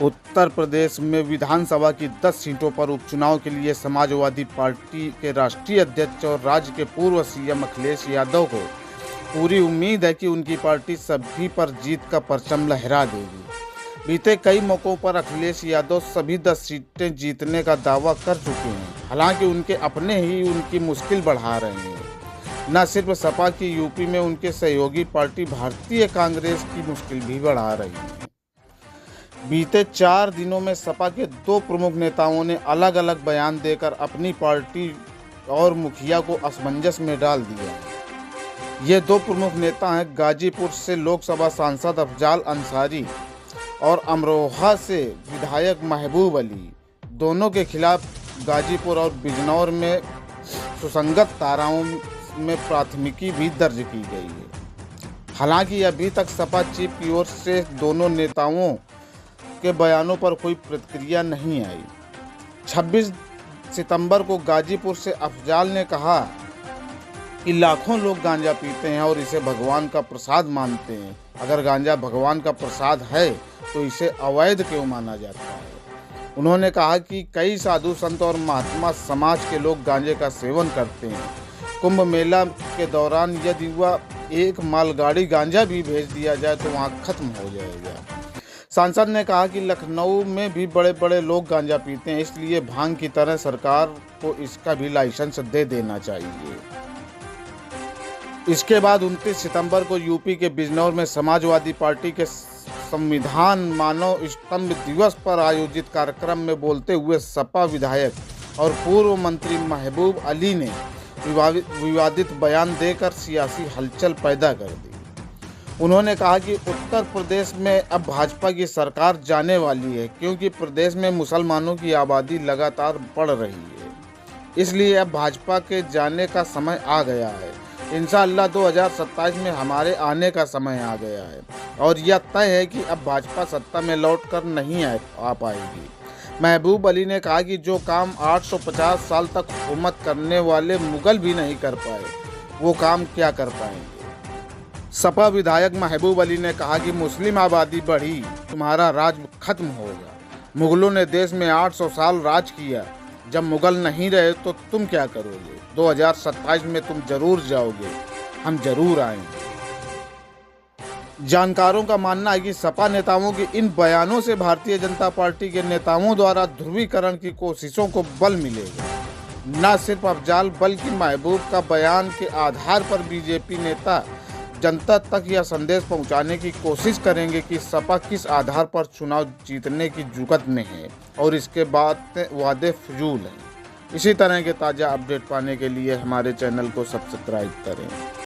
उत्तर प्रदेश में विधानसभा की 10 सीटों पर उपचुनाव के लिए समाजवादी पार्टी के राष्ट्रीय अध्यक्ष और राज्य के पूर्व सीएम अखिलेश यादव को पूरी उम्मीद है कि उनकी पार्टी सभी पर जीत का परचम लहरा देगी। बीते कई मौक़ों पर अखिलेश यादव सभी 10 सीटें जीतने का दावा कर चुके हैं। हालांकि उनके अपने ही उनकी मुश्किल बढ़ा रहे हैं। न सिर्फ सपा की यूपी में उनके सहयोगी पार्टी भारतीय कांग्रेस की मुश्किल भी बढ़ा रही है। बीते 4 दिनों में सपा के 2 प्रमुख नेताओं ने अलग अलग बयान देकर अपनी पार्टी और मुखिया को असमंजस में डाल दिया है। ये 2 प्रमुख नेता हैं गाजीपुर से लोकसभा सांसद अफजाल अंसारी और अमरोहा से विधायक महबूब अली। दोनों के खिलाफ गाजीपुर और बिजनौर में सुसंगत धाराओं में प्राथमिकी भी दर्ज की गई है। हालांकि अभी तक सपा चीफ की ओर से दोनों नेताओं के बयानों पर कोई प्रतिक्रिया नहीं आई। 26 सितंबर को गाजीपुर से अफजाल ने कहा कि लाखों लोग गांजा पीते हैं और इसे भगवान का प्रसाद मानते हैं। अगर गांजा भगवान का प्रसाद है तो इसे अवैध क्यों माना जाता है। उन्होंने कहा कि कई साधु संत और महात्मा समाज के लोग गांजे का सेवन करते हैं। कुंभ मेला के दौरान यदि वह एक मालगाड़ी गांजा भी भेज दिया जाए तो वहाँ खत्म हो जाएगा। सांसद ने कहा कि लखनऊ में भी बड़े बड़े लोग गांजा पीते हैं, इसलिए भांग की तरह सरकार को इसका भी लाइसेंस दे देना चाहिए। इसके बाद 29 सितंबर को यूपी के बिजनौर में समाजवादी पार्टी के संविधान मानव स्तंभ दिवस पर आयोजित कार्यक्रम में बोलते हुए सपा विधायक और पूर्व मंत्री महबूब अली ने विवादित बयान देकर सियासी हलचल पैदा कर दी। उन्होंने कहा कि उत्तर प्रदेश में अब भाजपा की सरकार जाने वाली है, क्योंकि प्रदेश में मुसलमानों की आबादी लगातार बढ़ रही है। इसलिए अब भाजपा के जाने का समय आ गया है। इंशाअल्लाह 2027 में हमारे आने का समय आ गया है और यह तय है कि अब भाजपा सत्ता में लौटकर नहीं आ पाएगी। महबूब अली ने कहा कि जो काम 850 साल तक हुकूमत करने वाले मुगल भी नहीं कर पाए, वो काम क्या कर पाएंगे। सपा विधायक महबूब अली ने कहा कि मुस्लिम आबादी बढ़ी, तुम्हारा राज खत्म होगा। मुगलों ने देश में 800 साल राज किया, जब मुगल नहीं रहे तो तुम क्या करोगे। 2027 में तुम जरूर जाओगे, हम जरूर आएंगे। जानकारों का मानना है कि सपा नेताओं के इन बयानों से भारतीय जनता पार्टी के नेताओं द्वारा ध्रुवीकरण की कोशिशों को बल मिलेगा। न सिर्फ अफजाल बल्कि महबूब का बयान के आधार पर बीजेपी नेता जनता तक यह संदेश पहुंचाने की कोशिश करेंगे कि सपा किस आधार पर चुनाव जीतने की जुगत में है और इसके बाद वादे फजूल हैं। इसी तरह के ताज़ा अपडेट पाने के लिए हमारे चैनल को सब्सक्राइब करें।